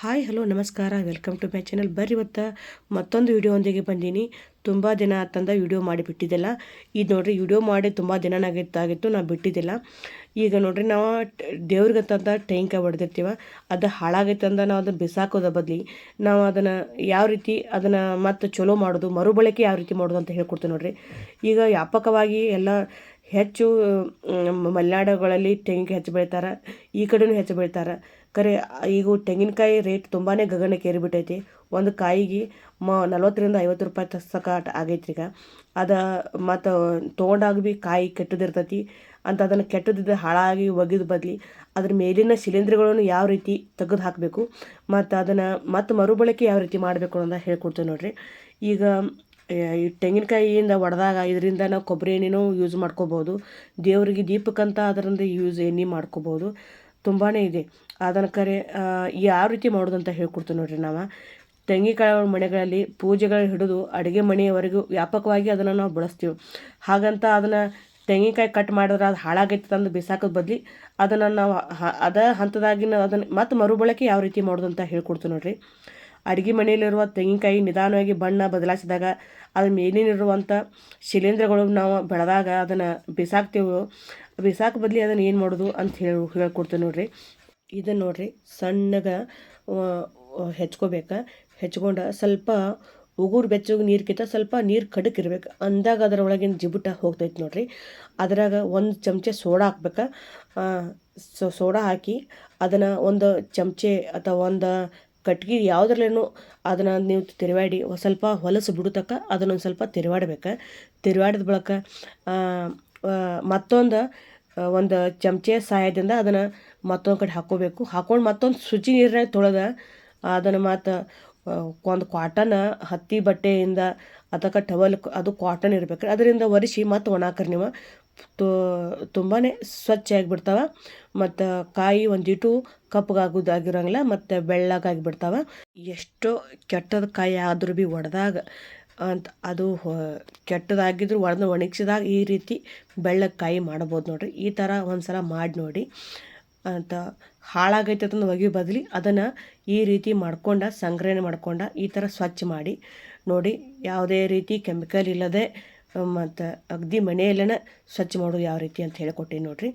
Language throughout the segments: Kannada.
ಹಾಯ್ ಹಲೋ ನಮಸ್ಕಾರ ವೆಲ್ಕಮ್ ಟು ಮೈ ಚಾನಲ್. ಬರ್ರಿ ಇವತ್ತು ಮತ್ತೊಂದು ವಿಡಿಯೋ ಒಂದಿಗೆ ಬಂದೀನಿ. ತುಂಬ ದಿನ ಆತಂದ ವಿಡಿಯೋ ಮಾಡಿಬಿಟ್ಟಿದ್ದಿಲ್ಲ. ಇದು ನೋಡ್ರಿ ವಿಡಿಯೋ ಮಾಡಿ ತುಂಬ ದಿನನಾಗಿತ್ತು ನಾವು ಬಿಟ್ಟಿದ್ದಿಲ್ಲ. ಈಗ ನೋಡ್ರಿ ನಾವು ದೇವ್ರಿಗೆ ತಂದ ಟೆಂಕಾಯಿ ಹೊಡೆದಿರ್ತೀವ, ಅದು ಹಾಳಾಗೈತಂದ ನಾವು ಅದನ್ನು ಬಿಸಾಕೋದ ಬದಲಿ ನಾವು ಅದನ್ನು ಯಾವ ರೀತಿ ಅದನ್ನು ಮತ್ತೆ ಚಲೋ ಮಾಡೋದು, ಮರುಬಳಕೆ ಯಾವ ರೀತಿ ಮಾಡೋದು ಅಂತ ಹೇಳ್ಕೊಡ್ತೀವಿ ನೋಡ್ರಿ. ಈಗ ವ್ಯಾಪಕವಾಗಿ ಎಲ್ಲ ಹೆಚ್ಚು ಮಲೆನಾಡುಗಳಲ್ಲಿ ತೆಂಗಿನಕಾಯಿ ಹೆಚ್ಚು ಬೆಳಿತಾರೆ, ಈ ಕಡೆನೂ ಹೆಚ್ಚು ಬೆಳಿತಾರೆ. ಕರೆ ಈಗ ತೆಂಗಿನಕಾಯಿ ರೇಟ್ ತುಂಬಾ ಗಗನಕ್ಕೆ ಏರಿಬಿಟ್ಟೈತಿ. ಒಂದು ಕಾಯಿಗೆ 40ರಿಂದ 50 ರೂಪಾಯಿ ತಕ್ಕ ಆಗೈತ್ರಿ ಈಗ. ಅದು ಮತ್ತು ತೊಗೊಂಡಾಗ ಭೀ ಕಾಯಿ ಕೆಟ್ಟದಿರ್ತೈತಿ ಅಂತ ಅದನ್ನು ಕೆಟ್ಟದಿದ್ದ ಹಾಳಾಗಿ ಒಗೆದ ಬದಲಿ ಅದ್ರ ಮೇಲಿನ ಶಿಲೀಂಧ್ರಗಳನ್ನು ಯಾವ ರೀತಿ ತೆಗೆದು ಹಾಕಬೇಕು ಮತ್ತು ಅದನ್ನು ಮತ್ತು ಮರುಬಳಕೆ ಯಾವ ರೀತಿ ಮಾಡಬೇಕು ಅನ್ನೋದು ಹೇಳ್ಕೊಡ್ತೇವೆ ನೋಡ್ರಿ. ಈಗ ಈ ತೆಂಗಿನಕಾಯಿಯಿಂದ ಒಡೆದಾಗ ಇದರಿಂದ ನಾವು ಕೊಬ್ಬರಿ ಎಣ್ಣೆನೂ ಯೂಸ್ ಮಾಡ್ಕೋಬೋದು, ದೇವರಿಗೆ ದೀಪಕ್ಕಂತ ಅದರಿಂದ ಎಣ್ಣೆ ಮಾಡ್ಕೋಬೋದು. ತುಂಬಾ ಇದೆ. ಅದನ್ನು ಕರೆ ಯಾವ ರೀತಿ ಮಾಡೋದು ಅಂತ ಹೇಳ್ಕೊಡ್ತೀವಿ ನೋಡ್ರಿ. ನಾವು ತೆಂಗಿನಕಾಯಿ ಮನೆಗಳಲ್ಲಿ ಪೂಜೆಗಳು ಹಿಡಿದು ಅಡುಗೆ ಮನೆಯವರೆಗೂ ವ್ಯಾಪಕವಾಗಿ ಅದನ್ನು ನಾವು ಬಳಸ್ತೀವಿ. ಹಾಗಂತ ಅದನ್ನು ತೆಂಗಿನಕಾಯಿ ಕಟ್ ಮಾಡಿದ್ರೆ ಅದು ಹಾಳಾಗೈತೆ ತಂದು ಬಿಸಾಕೋದು ಬದಲಿ ಅದನ್ನು ನಾವು ಅದೇ ಹಂತದಾಗಿನ ಅದನ್ನು ಮತ್ತು ಮರುಬಳಕೆ ಯಾವ ರೀತಿ ಮಾಡೋದು ಅಂತ ಹೇಳ್ಕೊಡ್ತೀವಿ ನೋಡ್ರಿ. ಅಡುಗೆ ಮನೆಯಲ್ಲಿರುವ ತೆಂಗಿನಕಾಯಿ ನಿಧಾನವಾಗಿ ಬಣ್ಣ ಬದಲಾಯಿಸಿದಾಗ ಅದ್ರ ಮೇಲಿನಿರುವಂಥ ಶಿಲೀಂಧ್ರಗಳು ನಾವು ಬೆಳೆದಾಗ ಅದನ್ನು ಬಿಸಾಕೋ ಬದಲಿ ಅದನ್ನು ಏನು ಮಾಡೋದು ಅಂತ ಹೇಳ್ಕೊಡ್ತೀವಿ ನೋಡ್ರಿ. ಇದನ್ನು ನೋಡ್ರಿ ಸಣ್ಣಗೆ ಹೆಚ್ಕೋಬೇಕು. ಹೆಚ್ಕೊಂಡು ಸ್ವಲ್ಪ ಉಗುರು ಬೆಚ್ಚಗೆ ನೀರ್ಕಿಂತ ಸ್ವಲ್ಪ ನೀರು ಕಡಕಿರ್ಬೇಕು ಅಂದಾಗ ಅದರೊಳಗಿನ ಜಿಬುಟ ಹೋಗ್ತೈತೆ ನೋಡ್ರಿ. ಅದ್ರಾಗ 1 ಚಮಚೆ ಸೋಡಾ ಹಾಕ್ಬೇಕು. ಸೋಡಾ ಹಾಕಿ ಅದನ್ನು ಒಂದು ಚಮಚೆ ಅಥವಾ ಒಂದು ಕಟ್ಗೆ ಯಾವುದ್ರಲ್ಲೇನೋ ಅದನ್ನು ನೀವು ತಿರುವಾಡಿ ಸ್ವಲ್ಪ ಹೊಲಸು ಬಿಡುತ್ತಕ್ಕ ಅದನ್ನೊಂದು ಸ್ವಲ್ಪ ತಿರುವಾಡ್ಬೇಕು. ತಿರುವಾಡಿದ ಬಳಿಕ ಮತ್ತೊಂದು ಒಂದು ಚಮಚೆ ಸಹಾಯದಿಂದ ಅದನ್ನು ಮತ್ತೊಂದು ಕಡೆ ಹಾಕ್ಕೋಬೇಕು. ಹಾಕ್ಕೊಂಡು ಮತ್ತೊಂದು ಶುಚಿ ನೀರಾಗಿ ತೊಳೆದ ಅದನ್ನು ಮತ್ತು ಒಂದು ಕಾಟನ್ ಹತ್ತಿ ಬಟ್ಟೆಯಿಂದ ಅದಕ್ಕೆ ಟವಲ್ ಅದು ಕಾಟನ್ ಇರ್ಬೇಕು, ಅದರಿಂದ ಒರೆಸಿ ಮತ್ತು ಒಣಾಕರಿ ನೀವು ತುಂಬಾ ಸ್ವಚ್ಛ ಆಗಿಬಿಡ್ತಾವೆ. ಮತ್ತು ಕಾಯಿ ಒಂದಿಟ್ಟು ಕಪ್ಪಗಾಗೋದಾಗಿರೋಂಗಿಲ್ಲ ಮತ್ತು ಬೆಳ್ಳಗಾಗಿಬಿಡ್ತಾವೆ. ಎಷ್ಟೋ ಕೆಟ್ಟದ ಕಾಯಿ ಆದರೂ ಭೀ ಒಡೆದಾಗ ಅಂತ ಅದು ಕೆಟ್ಟದಾಗಿದ್ರು ಒಣಗಿಸಿದಾಗ ಈ ರೀತಿ ಬೆಳ್ಳಗೆ ಕಾಯಿ ಮಾಡ್ಬೋದು ನೋಡಿರಿ. ಈ ಥರ ಒಂದು ಸಲ ಮಾಡಿ ನೋಡಿ. ಅಂತ ಹಾಳಾಗೈತೆ ಅಂತಂದು ಒಗೆ ಬದಲಿ ಅದನ್ನು ಈ ರೀತಿ ಸಂಗ್ರಹಣೆ ಮಾಡ್ಕೊಂಡು ಈ ಥರ ಸ್ವಚ್ಛ ಮಾಡಿ ನೋಡಿ. ಯಾವುದೇ ರೀತಿ ಕೆಮಿಕಲ್ ಇಲ್ಲದೆ ಮತ್ತು ಅಗದಿ ಮನೆಯಲ್ಲೇ ಸ್ವಚ್ಛ ಮಾಡೋದು ಯಾವ ರೀತಿ ಅಂತ ಹೇಳಿಕೊಟ್ಟಿನಿ ನೋಡಿರಿ.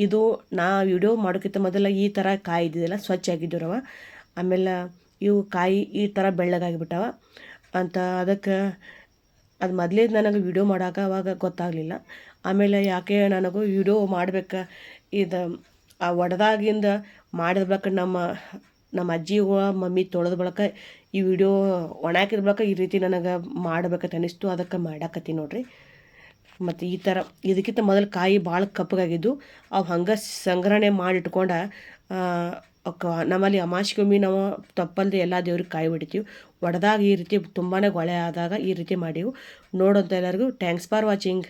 ಇದು ನಾ ವಿಡಿಯೋ ಮಾಡೋಕ್ಕಿಂತ ಮೊದಲ ಈ ಥರ ಕಾಯಿ ಇದ್ದಿದ್ದಿಲ್ಲ, ಸ್ವಚ್ಛ ಆಗಿದ್ದರವ. ಆಮೇಲೆ ಇವು ಕಾಯಿ ಈ ಥರ ಬೆಳ್ಳಗಾಗಿಬಿಟ್ಟವ ಅಂತ ಅದಕ್ಕೆ ಅದು ಮೊದಲೇ ನನಗೆ ವಿಡಿಯೋ ಮಾಡೋಕೆ ಅವಾಗ ಗೊತ್ತಾಗಲಿಲ್ಲ. ಆಮೇಲೆ ಯಾಕೆ ನನಗೂ ವಿಡಿಯೋ ಮಾಡ್ಬೇಕು ಇದು ಆ ಒಡೆದಾಗಿಂದ ಮಾಡಿದ ಬಳಿಕ ನಮ್ಮ ಅಜ್ಜಿಗೂ ಮಮ್ಮಿ ತೊಳೆದ ಬಳಿಕ ಈ ವಿಡಿಯೋ ಒಣಾಕಿದ ಬಳಿಕ ಈ ರೀತಿ ನನಗೆ ಮಾಡ್ಬೇಕಂತ ಅನ್ನಿಸ್ತು, ಅದಕ್ಕೆ ಮಾಡಾಕತ್ತೀನಿ ನೋಡ್ರಿ. ಮತ್ತು ಈ ಥರ ಇದಕ್ಕಿಂತ ಮೊದಲು ಕಾಯಿ ಭಾಳ ಕಪ್ಪಗಾಗಿದ್ದು ಅವು ಹಂಗೆ ಸಂಗ್ರಹಣೆ ಮಾಡಿಟ್ಕೊಂಡು ನಮ್ಮಲ್ಲಿ ಅಮಾವಾಸ್ಯೆಗೊಮ್ಮೆ ನಾವು ತಪ್ಪಲ್ದೆ ಎಲ್ಲ ದೇವ್ರಿಗೆ ಕಾಯಿ ಹೊಡಿತೀವಿ. ಒಡೆದಾಗ ಈ ರೀತಿ ತುಂಬಾ ಗೊಳೆ ಆದಾಗ ಈ ರೀತಿ ಮಾಡೀವಿ. ನೋಡೋಂಥ ಎಲ್ಲರಿಗೂ ಥ್ಯಾಂಕ್ಸ್ ಫಾರ್ ವಾಚಿಂಗ್.